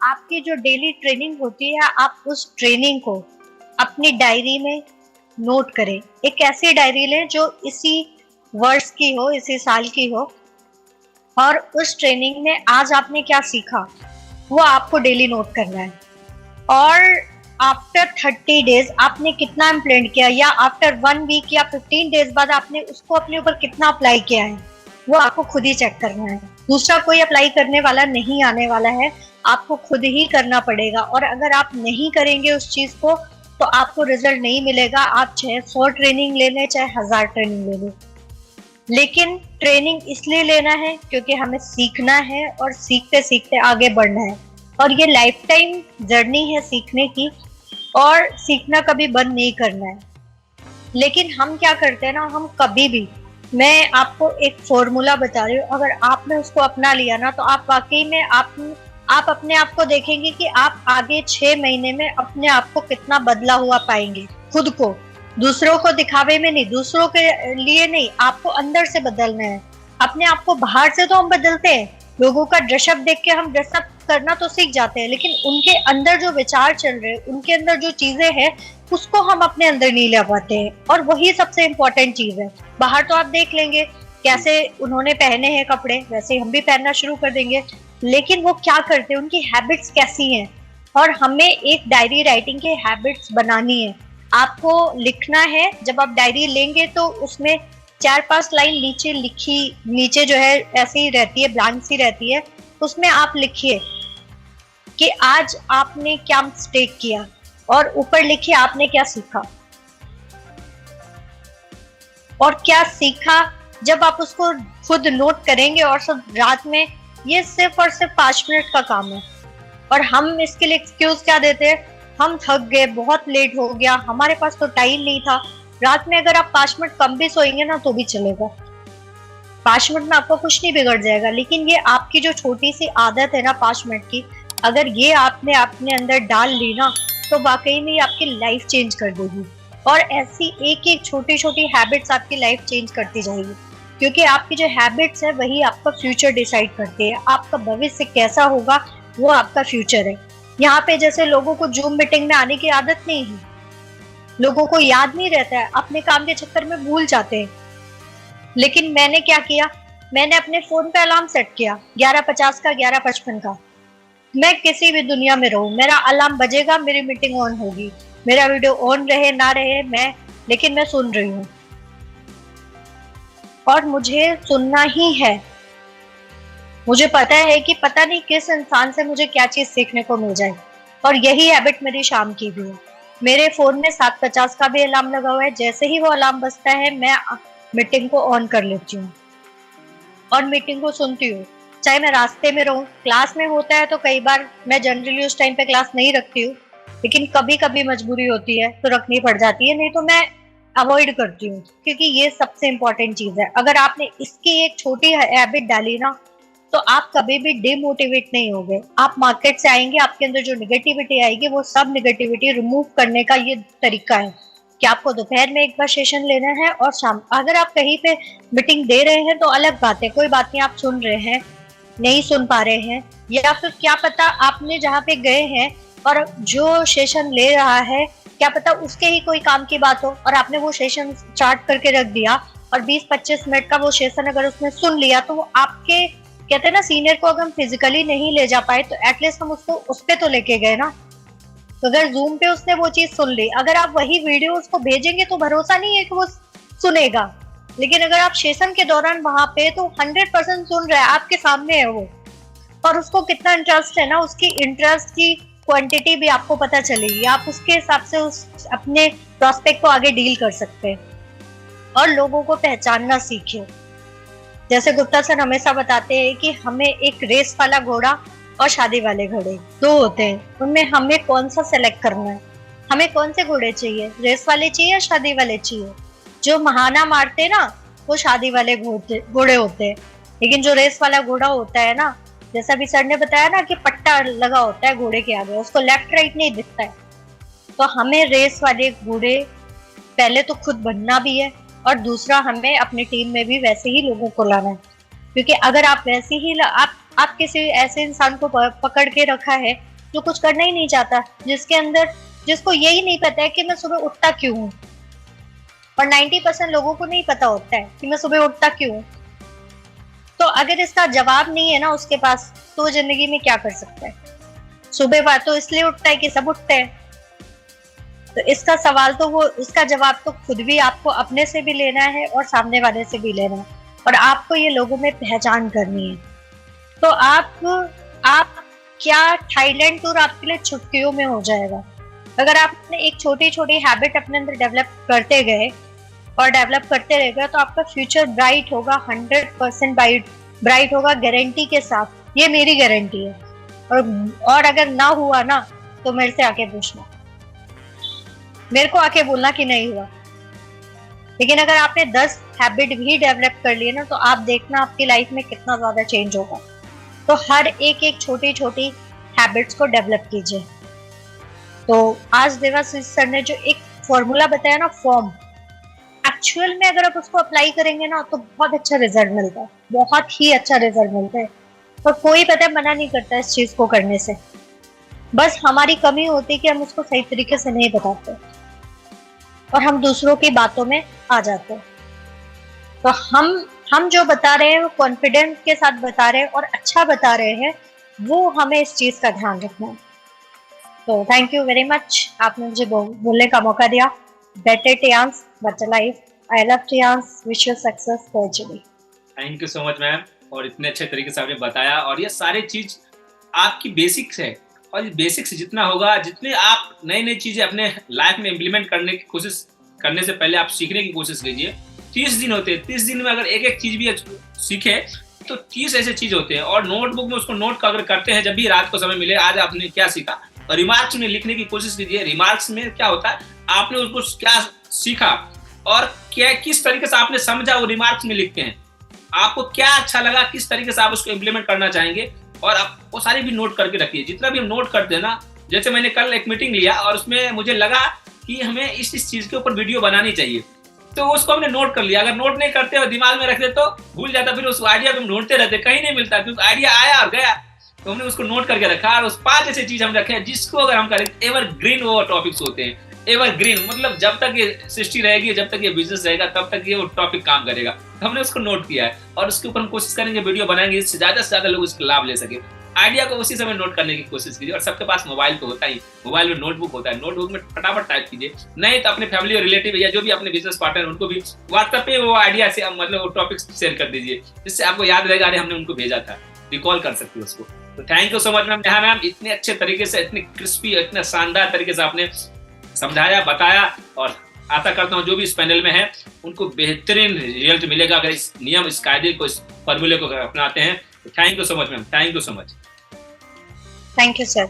आपकी जो daily training होती है, आप उस ट्रेनिंग को अपनी डायरी में नोट करें। एक ऐसी डायरी लें जो इसी वर्ष की हो, इसी साल की हो, और उस ट्रेनिंग में आज आपने क्या सीखा वो आपको डेली नोट करना है। और आफ्टर 30 डेज आपने कितना इम्प्लीमेंट किया, या आफ्टर 1 वीक या 15 डेज बाद आपने उसको अपने ऊपर कितना अप्लाई किया है, वो आपको खुद ही चेक करना है। दूसरा कोई अप्लाई करने वाला नहीं आने वाला है, आपको खुद ही करना पड़ेगा। और अगर आप नहीं करेंगे उस चीज को तो आपको रिजल्ट नहीं मिलेगा, आप चाहे 100 ट्रेनिंग ले लें, चाहे 1000 ट्रेनिंग ले लें। लेकिन ट्रेनिंग इसलिए लेना है क्योंकि हमें सीखना है और सीखते सीखते आगे बढ़ना है। और ये लाइफ टाइम जर्नी है सीखने की, और सीखना कभी बंद नहीं करना है। लेकिन हम क्या करते हैं ना, हम कभी भी, मैं आपको एक फॉर्मूला बता रही हूँ, अगर आपने उसको अपना लिया ना तो आप वाकई में आप अपने आप को देखेंगे कि आप आगे 6 महीने में अपने आप को कितना बदला हुआ पाएंगे। खुद को, दूसरों को दिखावे में नहीं, दूसरों के लिए नहीं, आपको अंदर से बदलना है। अपने आप को बाहर से तो हम बदलते हैं, लोगों का ड्रेसअप देख के हम ड्रेसअप करना तो सीख जाते हैं, लेकिन उनके अंदर जो विचार चल रहे हैं, उनके अंदर जो चीजें हैं, उसको हम अपने अंदर नहीं ले पाते हैं। और वही सबसे इम्पोर्टेंट चीज है। बाहर तो आप देख लेंगे कैसे उन्होंने पहने हैं कपड़े, वैसे हम भी पहनना शुरू कर देंगे, लेकिन वो क्या करते हैं, उनकी हैबिट्स कैसी हैं। और हमें एक डायरी राइटिंग की हैबिट्स बनानी है। आपको लिखना है, जब आप डायरी लेंगे तो उसमें 4-5 लाइन नीचे नीचे जो है ऐसी ही रहती है, ब्लैंक सी रहती है, उसमें आप लिखिए कि आज आपने क्या मिस्टेक किया, और ऊपर लिखिए आपने क्या सीखा। और क्या सीखा जब आप उसको खुद नोट करेंगे, और सब रात में, ये सिर्फ और सिर्फ 5 मिनट का काम है। और हम इसके लिए एक्सक्यूज क्या देते हैं, हम थक गए, बहुत लेट हो गया, हमारे पास तो टाइम नहीं था। रात में अगर आप 5 मिनट कम भी सोएंगे ना तो भी चलेगा, 5 मिनट में आपको कुछ नहीं बिगड़ जाएगा। लेकिन ये आपकी जो छोटी सी आदत है ना 5 मिनट की, अगर ये आपने अपने अंदर डाल ली ना तो वाकई में आपकी लाइफ चेंज कर देगी। और ऐसी एक एक छोटी छोटी हैबिट्स आपकी लाइफ चेंज करती जाएगी, क्योंकि आपकी जो हैबिट्स है वही आपका फ्यूचर डिसाइड करती है। आपका भविष्य कैसा होगा वो आपका फ्यूचर है। यहाँ पे जैसे लोगों को जूम मीटिंग में आने की आदत नहीं है, लोगों को याद नहीं रहता है, अपने काम के चक्कर में भूल जाते हैं। लेकिन मैंने क्या किया, मैंने अपने फोन पे अलार्म सेट किया 11:50 का, 11:55 का। मैं किसी भी दुनिया में रहूं, मेरा अलार्म बजेगा, मेरी मीटिंग ऑन होगी, मेरा वीडियो ऑन रहे ना रहे, लेकिन मैं सुन रही हूँ, और मुझे सुनना ही है। मुझे पता है कि पता नहीं किस इंसान से मुझे क्या चीज सीखने को मिल जाए। और यही हैबिट मेरी शाम की भी है। मेरे फोन में 7:50 का भी अलार्म लगा हुआ है, जैसे ही वो अलार्म बजता है मैं मीटिंग को ऑन कर लेती हूँ और मीटिंग को सुनती हूँ। चाहे मैं रास्ते में रहूँ, क्लास में होता है तो कई बार मैं जनरली उस टाइम पे क्लास नहीं रखती हूँ, लेकिन कभी कभी मजबूरी होती है तो रखनी पड़ जाती है, नहीं तो मैं अवॉइड करती हूँ, क्योंकि ये सबसे इम्पोर्टेंट चीज है। अगर आपने इसकी एक छोटी हैबिट डाली ना तो आप कभी भी डिमोटिवेट नहीं होगे। आप मार्केट से आएंगे, आपके अंदर जो निगेटिविटी आएगी वो सब निगेटिविटी रिमूव करने का ये तरीका है कि आपको दोपहर में एक बार सेशन लेना है, और शाम, अगर आप कहीं पे मीटिंग दे रहे हैं तो अलग बात है, कोई बात नहीं, आप सुन रहे हैं, नहीं सुन पा रहे हैं, या फिर क्या पता आपने जहाँ पे गए हैं और जो सेशन ले रहा है क्या पता उसके ही कोई काम की बात हो, और आपने वो सेशन स्टार्ट करके रख दिया, और 20-25 मिनट का वो सेशन अगर उसने सुन लिया तो वो आपके, कहते हैं ना, सीनियर को अगर हम फिजिकली नहीं ले जा पाए तो एटलीस्ट हम उसको उस पे तो लेके गए ना। तो अगर जूम पे उसने वो चीज सुन ली, अगर आप वही वीडियो उसको भेजेंगे तो भरोसा नहीं है कि वो सुनेगा। लेकिन अगर आप सेशन के दौरान वहां पे, तो 100% सुन रहा है, आपके सामने है वो, और उसको कितना इंटरेस्ट है ना, उसकी इंटरेस्ट की क्वांटिटी भी आपको पता चलेगी। आप उसके हिसाब से उस अपने प्रोस्पेक्ट को आगे डील कर सकते हैं। और लोगों को पहचानना सीखिए। जैसे गुप्ता सर हमेशा बताते हैं कि हमें एक रेस वाला घोड़ा और शादी वाले घोड़े दो होते हैं, उनमें हमें कौन सा सेलेक्ट करना है। हमें कौन से घोड़े चाहिए, रेस वाले चाहिए या शादी वाले चाहिए। जो महाना मारते ना वो शादी वाले घोड़े होते हैं, लेकिन जो रेस वाला घोड़ा होता है ना, जैसा भी सर ने बताया ना कि पट्टा लगा होता है घोड़े के आगे, उसको लेफ्ट राइट नहीं दिखता है। तो हमें रेस वाले घोड़े पहले तो खुद बनना भी है, और दूसरा हमें अपनी टीम में भी वैसे ही लोगों को लाना है। क्योंकि अगर आप वैसे ही आप किसी ऐसे इंसान को पकड़ के रखा है जो कुछ करना ही नहीं चाहता, जिसको यही नहीं पता है कि मैं सुबह उठता क्यों हूँ। और 90% लोगों को नहीं पता होता है कि मैं सुबह उठता क्यों हूँ। तो अगर इसका जवाब नहीं है ना उसके पास, तो वो जिंदगी में क्या कर सकता है। सुबह तो इसलिए उठता है कि सब उठते हैं। तो इसका जवाब तो खुद भी आपको अपने से भी लेना है और सामने वाले से भी लेना है, और आपको ये लोगों में पहचान करनी है। तो आप क्या, थाईलैंड टूर आपके लिए चुटकियों में हो जाएगा। अगर आपने एक छोटी छोटी हैबिट अपने अंदर डेवलप करते गए और डेवलप करते रह गए, तो आपका फ्यूचर ब्राइट होगा, 100% ब्राइट होगा, गारंटी के साथ। ये मेरी गारंटी है। और अगर ना हुआ ना, तो मेरे से आके पूछना, मेरे को आके बोलना कि नहीं हुआ। लेकिन अगर आपने 10 हैबिट भी डेवलप कर लिए ना, तो आप देखना आपकी लाइफ में कितना ज्यादा चेंज होगा। तो हर एक छोटी छोटी हैबिट्स को डेवलप कीजिए। तो आज देवाशीष सर ने जो एक फॉर्मूला बताया ना, फॉर्म, एक्चुअल में अगर आप उसको अप्लाई करेंगे ना, तो बहुत अच्छा रिजल्ट मिलता है, बहुत ही अच्छा रिजल्ट मिलता है। और कोई पता मना नहीं करता इस चीज को करने से। बस हमारी कमी होती है कि हम उसको सही तरीके से नहीं बताते और हम दूसरों की बातों में आ जाते हैं। तो हम जो बता रहे हैं वो कॉन्फिडेंस के साथ बता रहे हैं और अच्छा बता रहे हैं, वो हमें इस चीज का ध्यान रखना है। तो थैंक यू वेरी मच, आपने मुझे बोलने का मौका दिया। Better Tians, better life. I love Tians, wish you success virtually. Thank you so much ma'am, और इतने अच्छे तरीके से आपने बताया। और ये सारी चीज आपकी बेसिक्स है, और बेसिक्स जितना होगा, जितने आप नई नई चीजें अपने लाइफ में इम्प्लीमेंट करने की कोशिश करने से पहले आप सीखने की कोशिश कीजिए। 30 दिन होते हैं, 30 दिन में अगर एक एक चीज भी सीखे तो 30 ऐसे चीज होते हैं। और नोटबुक में उसको नोट अगर करते हैं, जब भी रात को समय मिले, आज आपने क्या सीखा, और रिमार्क्स में लिखने की कोशिश कीजिए। रिमार्क्स में क्या होता है, आपने उसको क्या सीखा और क्या किस तरीके से आपने समझा, वो रिमार्क्स में लिखते हैं। आपको क्या अच्छा लगा, किस तरीके से आप उसको इम्प्लीमेंट करना चाहेंगे, और आप वो सारी भी नोट करके रखिए। जितना भी हम नोट करते हैं ना, जैसे मैंने कल एक मीटिंग लिया और उसमें मुझे लगा कि हमें इस चीज के ऊपर वीडियो बनानी चाहिए, तो उसको हमने नोट कर लिया। अगर नोट नहीं करते और दिमाग में रखते तो भूल जाता, फिर उस आइडिया को हम ढूंढते रहते, कहीं नहीं मिलता, क्योंकि आइडिया आया और गया। तो हमने उसको नोट करके रखा, और उस 5 ऐसे चीज हम रखे जिसको अगर हम करें, एवरग्रीन वो टॉपिक्स होते हैं। एवरग्रीन मतलब जब तक ये सृष्टि रहेगी, जब तक ये बिजनेस रहेगा, तब तक ये वो टॉपिक काम करेगा। तो हमने उसको नोट किया है, और उसके ऊपर हम कोशिश करेंगे वीडियो बनाएंगे, इससे ज्यादा से ज्यादा लोग इसका लाभ ले सके। आइडिया को उसी समय नोट करने की कोशिश कीजिए। और सबके पास मोबाइल तो होता ही, मोबाइल में नोटबुक होता है, नोटबुक में फटाफट टाइप कीजिए। नहीं तो अपने फैमिली और रिलेटिव या जो भी अपने बिजनेस पार्टनर, उनको भी व्हाट्सएप पे वो आइडिया से मतलब वो टॉपिक शेयर कर दीजिए, जिससे आपको याद रहेगा, अरे हमने उनको भेजा था, रिकॉल कर सकते हो उसको। तो thank you so much ma'am, Neha ma'am, इतने अच्छे तरीके से, इतने क्रिस्पी, इतने शानदार तरीके से आपने समझाया, बताया। और आशा करता हूँ जो भी इस पैनल में है उनको बेहतरीन रिजल्ट मिलेगा, अगर इस नियम, इस कायदे को, इस फॉर्मूले को अपनाते हैं। तो thank you so much ma'am, thank you so much. Thank you sir.